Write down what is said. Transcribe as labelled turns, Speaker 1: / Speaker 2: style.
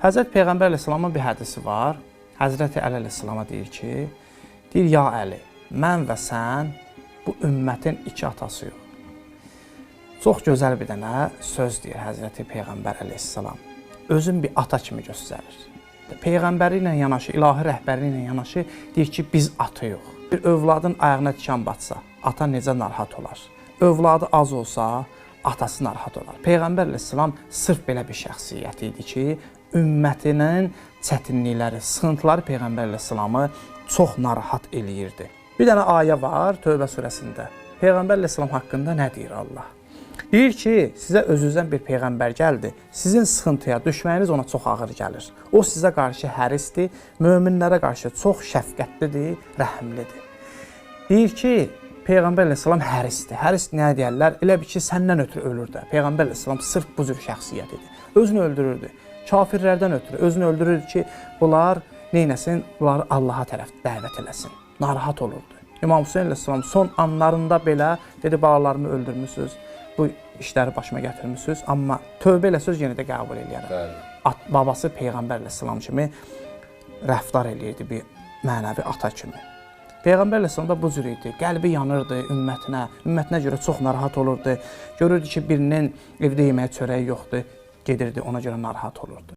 Speaker 1: Həzrət Peyğəmbər əleyhissalamın bir hədisi var. Həzrəti Əli əleyhissalama deyir ki, ya Əli, mən və sən bu ümmətin iki atasıyıq. Çox gözəl bir dənə söz deyir Həzrəti Peyğəmbər əleyhissalam. Özün bir ata kimi göstərir. Peyğəmbəri ilə yanaşı, ilahi rəhbəri ilə yanaşı deyir ki, biz atıyıq. Bir övladın ayağına tikan batsa, ata necə narahat olar? Övladı az olsa, atası narahat olar. Peyğəmbər əleyhissalam sırf belə bir şəxsiyyət idi ki, ümmətinin çətinlikləri, sıxıntıları Peyğəmbər əleyhissalamı çox narahat eləyirdi. Bir dənə ayə var Tövbə surəsində. Peyğəmbər əleyhissalam haqqında nə deyir Allah? Deyir ki, sizə özünüzdən bir Peyğəmbər gəldi. Sizin sıxıntıya düşməyiniz ona çox ağır gəlir. O sizə qarşı hərisdir, möminlərə qarşı çox şəfqətlidir, rəhimlidir. Deyir ki, Peyğəmbər əleyhissalam hərisdir. Həris nə deyərlər? Elə bir ki, səndən ötürü ölür də. Peyğəmbər əleyhissalam sırf bu cür şəxsiyyət idi. Özünü öldürürdü. Kafirlərdən ötürü özünü öldürürdü ki, bunlar neynəsin? Bunları Allaha tərəf dəvət eləsin. Narahat olurdu. İmam Hüseyin əleyhissalam son anlarında belə dedi, balalarımı öldürmüsünüz, bu işləri başıma gətirmişsiniz, amma tövbə ilə söz yenə də qəbul eləyərəm. Babası Peyğəmbər əleyhissalam kimi rəftar eləyirdi bir mənəvi ata kimi. Peyğəmbər əleyhissalam da bu cür idi. Qəlbi yanırdı ümmətinə görə çox narahat olurdu. Görürdü ki, birinin evdə yeməyə çörəyi yoxdur, gedirdi, ona görə narahat olurdu.